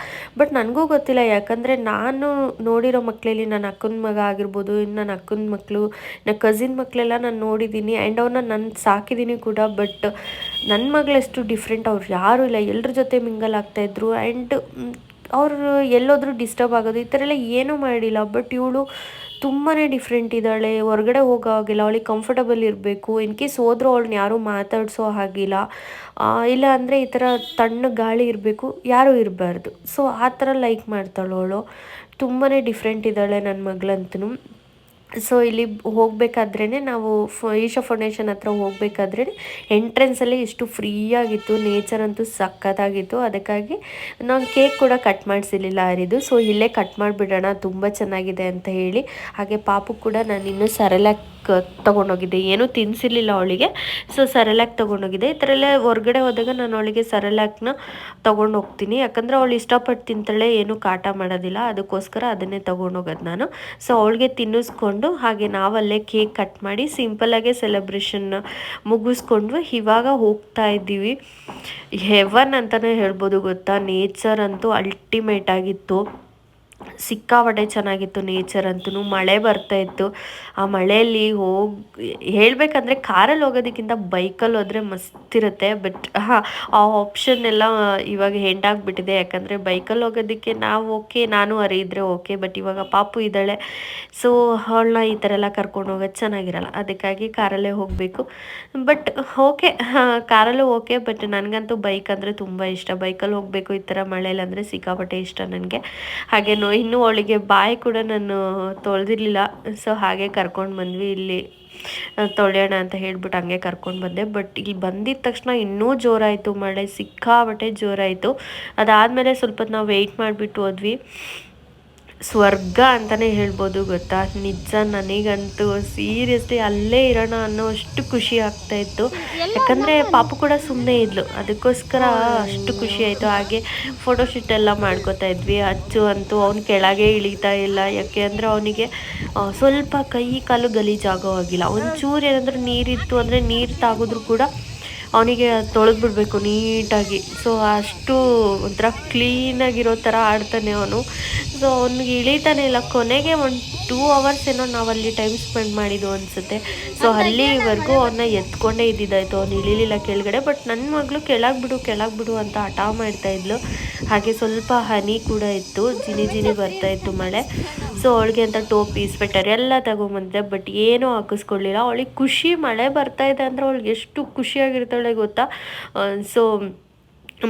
ಬಟ್ ನನಗೂ ಗೊತ್ತಿಲ್ಲ, ಯಾಕಂದರೆ ನಾನು ನೋಡಿರೋ ಮಕ್ಕಳಲ್ಲಿ ನನ್ನ ಅಕ್ಕನ ಮಗ ಆಗಿರ್ಬೋದು, ಇನ್ನು ನನ್ನ ಅಕ್ಕನ ಮಕ್ಕಳು, ನನ್ನ ಕಸಿನ್ ಮಕ್ಕಳೆಲ್ಲ ನಾನು ನೋಡಿದ್ದೀನಿ ಆ್ಯಂಡ್ ಅವ್ರನ್ನ ನಾನು ಸಾಕಿದ್ದೀನಿ ಕೂಡ. ಬಟ್ ನನ್ನ ಮಗಳಷ್ಟು ಡಿಫ್ರೆಂಟ್ ಅವ್ರು ಯಾರೂ ಇಲ್ಲ, ಎಲ್ಲರ ಜೊತೆ ಮಿಂಗಲ್ ಆಗ್ತಾಯಿದ್ರು. ಆ್ಯಂಡ್ ಅವರು ಎಲ್ಲೋದ್ರೂ ಡಿಸ್ಟರ್ಬ್ ಆಗೋದು ಈ ಥರ ಎಲ್ಲ ಏನೂ ಮಾಡಿಲ್ಲ. ಬಟ್ ಇವಳು ತುಂಬಾ ಡಿಫ್ರೆಂಟ್ ಇದ್ದಾಳೆ, ಹೊರಗಡೆ ಹೋಗೋ ಹಾಗಿಲ್ಲ, ಅವಳಿಗೆ ಕಂಫರ್ಟಬಲ್ ಇರಬೇಕು. ಇನ್ ಕೇಸ್ ಹೋದ್ರೂ ಅವಳನ್ನ ಯಾರೂ ಮಾತಾಡಿಸೋ ಹಾಗಿಲ್ಲ, ಇಲ್ಲ ಅಂದರೆ ಈ ಥರ ತಣ್ಣ ಗಾಳಿ ಇರಬೇಕು, ಯಾರೂ ಇರಬಾರ್ದು. ಸೊ ಆ ಥರ ಲೈಕ್ ಮಾಡ್ತಾಳೆ ಅವಳು. ತುಂಬಾ ಡಿಫ್ರೆಂಟ್ ಇದ್ದಾಳೆ ನನ್ನ ಮಗಳಂತೂ. ಸೊ ಇಲ್ಲಿ ಹೋಗಬೇಕಾದ್ರೇ ನಾವು ಈಶಾ ಫೌಂಡೇಶನ್ ಹತ್ರ ಹೋಗಬೇಕಾದ್ರೇ ಎಂಟ್ರೆನ್ಸಲ್ಲಿ ಎಷ್ಟು ಫ್ರೀಯಾಗಿತ್ತು, ನೇಚರ್ ಅಂತೂ ಸಕ್ಕತ್ತಾಗಿತ್ತು. ಅದಕ್ಕಾಗಿ ನಾನು ಕೇಕ್ ಕೂಡ ಕಟ್ ಮಾಡಿಸಿರ್ಲಿಲ್ಲ ಹರಿದು. ಸೊ ಇಲ್ಲೇ ಕಟ್ ಮಾಡಿಬಿಡೋಣ, ತುಂಬ ಚೆನ್ನಾಗಿದೆ ಅಂತ ಹೇಳಿ. ಹಾಗೆ ಪಾಪು ಕೂಡ ನಾನು ಇನ್ನೂ ಸೆರೆಲ್ಯಾಕ್ ತೊಗೊಂಡೋಗಿದ್ದೆ, ಏನೂ ತಿನ್ನಿಸಿರ್ಲಿಲ್ಲ ಅವಳಿಗೆ. ಸೊ ಸೆರೆಲ್ಯಾಕ್ ತೊಗೊಂಡೋಗಿದ್ದೆ. ಈ ಥರ ಎಲ್ಲ ಹೊರಗಡೆ ಹೋದಾಗ ನಾನು ಅವಳಿಗೆ ಸೆರೆಲ್ಯಾಕ್ನ ತೊಗೊಂಡು ಹೋಗ್ತೀನಿ, ಯಾಕಂದರೆ ಅವಳು ಇಷ್ಟಪಟ್ಟು ತಿಂತಾಳೆ, ಏನೂ ಕಾಟ ಮಾಡೋದಿಲ್ಲ. ಅದಕ್ಕೋಸ್ಕರ ಅದನ್ನೇ ತೊಗೊಂಡೋಗೋದು ನಾನು. ಸೊ ಅವಳಿಗೆ ತಿನ್ನಿಸ್ಕೊಂಡು ಹಾಗೆ ನಾವಲ್ಲೇ ಕೇಕ್ ಕಟ್ ಮಾಡಿ ಸಿಂಪಲ್ಲಾಗೆ ಸೆಲೆಬ್ರೇಷನ್ನ ಮುಗಿಸ್ಕೊಂಡ್ವಿ. ಇವಾಗ ಹೋಗ್ತಾ ಇದ್ದೀವಿ. ಹೆವನ್ ಅಂತಲೇ ಹೇಳ್ಬೋದು ಗೊತ್ತಾ, ನೇಚರ್ ಅಂತೂ ಅಲ್ಟಿಮೇಟ್ ಆಗಿತ್ತು, ಸಿಕ್ಕಾಪಟ್ಟೆ ಚೆನ್ನಾಗಿತ್ತು ನೇಚರ್ ಅಂತೂ. ಮಳೆ ಬರ್ತಾಯಿತ್ತು, ಆ ಮಳೆಯಲ್ಲಿ ಹೇಳಬೇಕಂದ್ರೆ ಕಾರಲ್ಲಿ ಹೋಗೋದಕ್ಕಿಂತ ಬೈಕಲ್ಲಿ ಹೋದರೆ ಮಸ್ತಿರುತ್ತೆ. ಬಟ್ ಆ ಆಪ್ಷನ್ ಎಲ್ಲ ಇವಾಗ ಹೆಂಡಾಗ್ಬಿಟ್ಟಿದೆ, ಯಾಕಂದರೆ ಬೈಕಲ್ಲಿ ಹೋಗೋದಕ್ಕೆ ನಾವು ಓಕೆ, ನಾನು ಹರಿಯಿದ್ರೆ ಓಕೆ. ಬಟ್ ಇವಾಗ ಪಾಪು ಇದ್ದಾಳೆ, ಸೊ ಅವಳನ್ನ ಈ ಥರ ಎಲ್ಲ ಕರ್ಕೊಂಡು ಹೋಗೋದು ಚೆನ್ನಾಗಿರಲ್ಲ, ಅದಕ್ಕಾಗಿ ಕಾರಲ್ಲೇ ಹೋಗಬೇಕು. ಬಟ್ ಓಕೆ, ಕಾರಲ್ಲೂ ಓಕೆ. ಬಟ್ ನನಗಂತೂ ಬೈಕ್ ಅಂದರೆ ತುಂಬ ಇಷ್ಟ, ಬೈಕಲ್ಲಿ ಹೋಗಬೇಕು ಈ ಥರ ಮಳೆಯಲ್ಲಿ ಅಂದರೆ ಸಿಕ್ಕಾಪಟ್ಟೆ ಇಷ್ಟ ನನಗೆ. ಹಾಗೆ ಇನ್ನೂ ಅವಳಿಗೆ ಬಾಯಿ ಕೂಡ ನಾನು ತೊಳೆದಿರಲಿಲ್ಲ. ಸೊ ಹಾಗೆ ಕರ್ಕೊಂಡು ಬಂದ್ವಿ, ಇಲ್ಲಿ ತೊಳೆಯೋಣ ಅಂತ ಹೇಳ್ಬಿಟ್ಟು ಹಂಗೆ ಕರ್ಕೊಂಡು ಬಂದೆ. ಬಟ್ ಇಲ್ಲಿ ಬಂದಿದ್ದ ತಕ್ಷಣ ಇನ್ನೂ ಜೋರಾಯಿತು ಮಳೆ, ಸಿಕ್ಕಾಪಟ್ಟೆ ಜೋರಾಯಿತು. ಅದಾದಮೇಲೆ ಸ್ವಲ್ಪ ನಾವು ವೆಯ್ಟ್ ಮಾಡಿಬಿಟ್ಟು ಹೋದ್ವಿ. ಸ್ವರ್ಗ ಅಂತಲೇ ಹೇಳ್ಬೋದು ಗೊತ್ತಾ, ನಿಜ ನನಗಂತೂ ಸೀರಿಯಸ್ಲಿ ಅಲ್ಲೇ ಇರೋಣ ಅನ್ನೋ ಅಷ್ಟು ಖುಷಿ ಆಗ್ತಾಯಿತ್ತು. ಯಾಕಂದರೆ ಪಾಪು ಕೂಡ ಸುಮ್ಮನೆ ಇದ್ಲು, ಅದಕ್ಕೋಸ್ಕರ ಅಷ್ಟು ಖುಷಿ ಆಯಿತು. ಹಾಗೆ ಫೋಟೋಶೂಟ್ ಎಲ್ಲ ಮಾಡ್ಕೋತಾ ಇದ್ವಿ. ಅಚ್ಚು ಅಂತೂ ಅವ್ನು ಕೆಳಗೆ ಇಳಿತಾ ಇಲ್ಲ, ಯಾಕೆ ಅಂದರೆ ಅವನಿಗೆ ಸ್ವಲ್ಪ ಕೈ ಕಾಲು ಗಲೀಜಾಗೋ ಆಗಿಲ್ಲ. ಒಂಚೂರು ಏನಾದರೂ ನೀರಿತ್ತು ಅಂದರೆ ನೀರು ತಾಗಿದ್ರು ಕೂಡ ಅವನಿಗೆ ತೊಳೆದ್ಬಿಡ್ಬೇಕು ನೀಟಾಗಿ. ಸೊ ಅಷ್ಟು ಒಂಥರ ಕ್ಲೀನಾಗಿರೋ ಥರ ಆಡ್ತಾನೆ ಅವನು. ಸೊ ಅವ್ನಿಗೆ ಇಳಿತಾನೆ ಇಲ್ಲ. ಕೊನೆಗೆ ಒಂದು 2 ಅವರ್ಸ್ ಏನೋ ನಾವಲ್ಲಿ ಟೈಮ್ ಸ್ಪೆಂಡ್ ಮಾಡಿದ್ದು ಅನಿಸುತ್ತೆ. ಸೊ ಅಲ್ಲಿವರೆಗೂ ಅವನ್ನ ಎತ್ಕೊಂಡೇ ಇದ್ದಿದ್ದಾಯಿತು, ಅವ್ನು ಇಳಿಲಿಲ್ಲ ಕೆಳಗಡೆ. ಬಟ್ ನನ್ನ ಮಗಳು ಕೆಳಗೆ ಬಿಡು ಅಂತ ಹಠ ಮಾಡ್ತಾಯಿದ್ಲು. ಹಾಗೆ ಸ್ವಲ್ಪ ಹನಿ ಕೂಡ ಇತ್ತು, ಜಿನಿ ಬರ್ತಾಯಿತ್ತು ಮಳೆ. ಸೊ ಅವಳಿಗೆ ಅಂತ ಟೋಪಿ ಸ್ವೆಟರ್ ಎಲ್ಲ ತಗೊಂಬಂದೆ, ಬಟ್ ಏನೂ ಹಾಕಿಸ್ಕೊಳ್ಳಿಲ್ಲ. ಅವಳಿಗೆ ಖುಷಿ, ಮಳೆ ಬರ್ತಾಯಿದೆ ಅಂದರೆ ಅವಳಿಗೆ ಎಷ್ಟು ಖುಷಿಯಾಗಿರ್ತಾಳೆ ಗೊತ್ತಾ. ಸೊ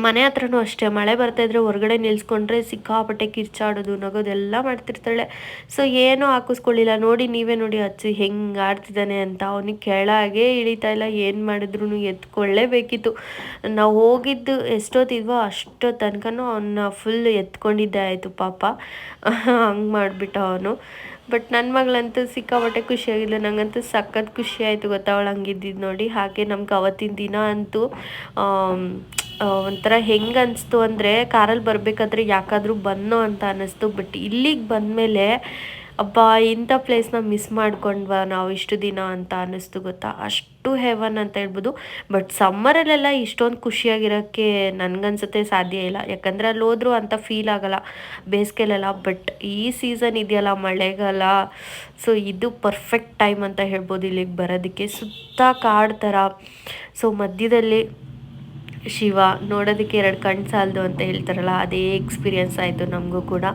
ಮನೆ ಹತ್ರನೂ ಅಷ್ಟೇ, ಮಳೆ ಬರ್ತಾಯಿದ್ರೆ ಹೊರಗಡೆ ನಿಲ್ಸ್ಕೊಂಡ್ರೆ ಸಿಕ್ಕಾಪಟ್ಟೆ ಕಿರ್ಚಾಡೋದು, ನಗೋದು ಎಲ್ಲ ಮಾಡ್ತಿರ್ತಾಳೆ. ಸೊ ಏನೂ ಹಾಕಿಸ್ಕೊಳ್ಳಿಲ್ಲ. ನೀವೇ ನೋಡಿ ಅಚ್ಚು ಹೆಂಗೆ ಆಡ್ತಿದ್ದಾನೆ ಅಂತ. ಅವನಿಗೆ ಕೆಳಗೆ ಇಳಿತಾ ಇಲ್ಲ, ಏನು ಮಾಡಿದ್ರು ಎತ್ಕೊಳ್ಳೇಬೇಕಿತ್ತು. ನಾವು ಹೋಗಿದ್ದು ಎಷ್ಟೊತ್ತಿದ್ವೋ ಅಷ್ಟೋ ತನಕನೂ ಅವನ್ನ ಫುಲ್ ಎತ್ಕೊಂಡಿದ್ದೆ ಆಯಿತು ಪಾಪ, ಹಂಗೆ ಮಾಡಿಬಿಟ್ಟ ಅವನು. ಬಟ್ ನನ್ನ ಮಗಳಂತೂ ಸಿಕ್ಕಾಪಟ್ಟೆ ಖುಷಿಯಾಗಿದ್ಲು, ನನಗಂತೂ ಸಖತ್ ಖುಷಿ ಆಯಿತು ಗೊತ್ತಾ ಅವಳು ಹಂಗಿದ್ದಿದ್ದು ನೋಡಿ. ಹಾಗೆ ನಮ್ಗೆ ಅವತ್ತಿನ ದಿನ ಅಂತೂ ಒಂಥರ ಹೆಂಗೆ ಅನಿಸ್ತು ಅಂದರೆ, ಕಾರಲ್ಲಿ ಬರಬೇಕಾದ್ರೆ ಯಾಕಾದರೂ ಬಂದೋ ಅಂತ ಅನ್ನಿಸ್ತು. ಬಟ್ ಇಲ್ಲಿಗೆ ಬಂದಮೇಲೆ ಅಬ್ಬಾ ಇಂಥ ಪ್ಲೇಸ್ನ ಮಿಸ್ ಮಾಡ್ಕೊಂಡ್ವಾ ನಾವು ಇಷ್ಟು ದಿನ ಅಂತ ಅನ್ನಿಸ್ತು ಗೊತ್ತಾ. ಅಷ್ಟು ಹೆವನ್ ಅಂತ ಹೇಳ್ಬೋದು. ಬಟ್ ಸಮ್ಮರಲ್ಲೆಲ್ಲ ಇಷ್ಟೊಂದು ಖುಷಿಯಾಗಿರೋಕ್ಕೆ ನನಗನ್ಸುತ್ತೆ ಸಾಧ್ಯ ಇಲ್ಲ, ಯಾಕಂದರೆ ಅಲ್ಲಿ ಹೋದ್ರೂ ಅಂತ ಫೀಲ್ ಆಗಲ್ಲ ಬೇಸಿಗೆಲೆಲ್ಲ. ಬಟ್ ಈ ಸೀಸನ್ ಇದೆಯಲ್ಲ ಮಳೆಗಾಲ, ಸೊ ಇದು ಪರ್ಫೆಕ್ಟ್ ಟೈಮ್ ಅಂತ ಹೇಳ್ಬೋದು ಇಲ್ಲಿಗೆ ಬರೋದಕ್ಕೆ. ಸುತ್ತ ಕಾಡು ಥರ, ಸೊ ಮಧ್ಯದಲ್ಲಿ ಶಿವ ನೋಡೋದಕ್ಕೆ 2 ಕಣ್ಣು ಸಾಲದು ಅಂತ ಹೇಳ್ತಾರಲ್ಲ, ಅದೇ ಎಕ್ಸ್ಪೀರಿಯನ್ಸ್ ಆಯಿತು ನಮಗೂ ಕೂಡ.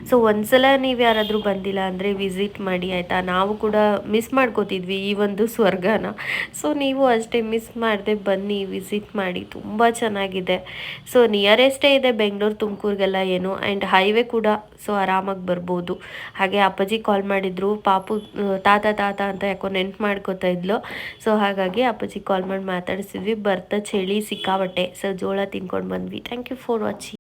ಸೊ ಒಂದ್ಸಲ ನೀವು ಯಾರಾದರೂ ಬಂದಿಲ್ಲ ಅಂದರೆ ವಿಸಿಟ್ ಮಾಡಿ ಆಯಿತಾ. ನಾವು ಕೂಡ ಮಿಸ್ ಮಾಡ್ಕೋತಿದ್ವಿ ಈ ಒಂದು ಸ್ವರ್ಗನ. ಸೊ ನೀವು ಅಷ್ಟೇ ಮಿಸ್ ಮಾಡದೆ ಬನ್ನಿ, ವಿಸಿಟ್ ಮಾಡಿ, ತುಂಬ ಚೆನ್ನಾಗಿದೆ. ಸೊ ನಿಯರೆಸ್ಟೇ ಇದೆ ಬೆಂಗಳೂರು ತುಮಕೂರಿಗೆಲ್ಲ ಏನು, ಆ್ಯಂಡ್ ಹೈವೇ ಕೂಡ, ಸೊ ಆರಾಮಾಗಿ ಬರ್ಬೋದು. ಹಾಗೆ ಅಪ್ಪಾಜಿ ಕಾಲ್ ಮಾಡಿದ್ರು, ಪಾಪು ತಾತ ತಾತ ಅಂತ ಯಾಕೋ ನೆನ್ಪು ಮಾಡ್ಕೋತಾ ಇದ್ಲು. ಸೊ ಹಾಗಾಗಿ ಅಪ್ಪಾಜಿ ಕಾಲ್ ಮಾಡಿ ಮಾತಾಡಿಸಿದ್ವಿ. ಬರ್ತಾ ಚಳಿ ಸಿಕ್ಕಾಬಟ್ಟೆ, ಸೊ ಜೋಳ ತಿನ್ಕೊಂಡು ಬಂದ್ವಿ. Thank you for watching.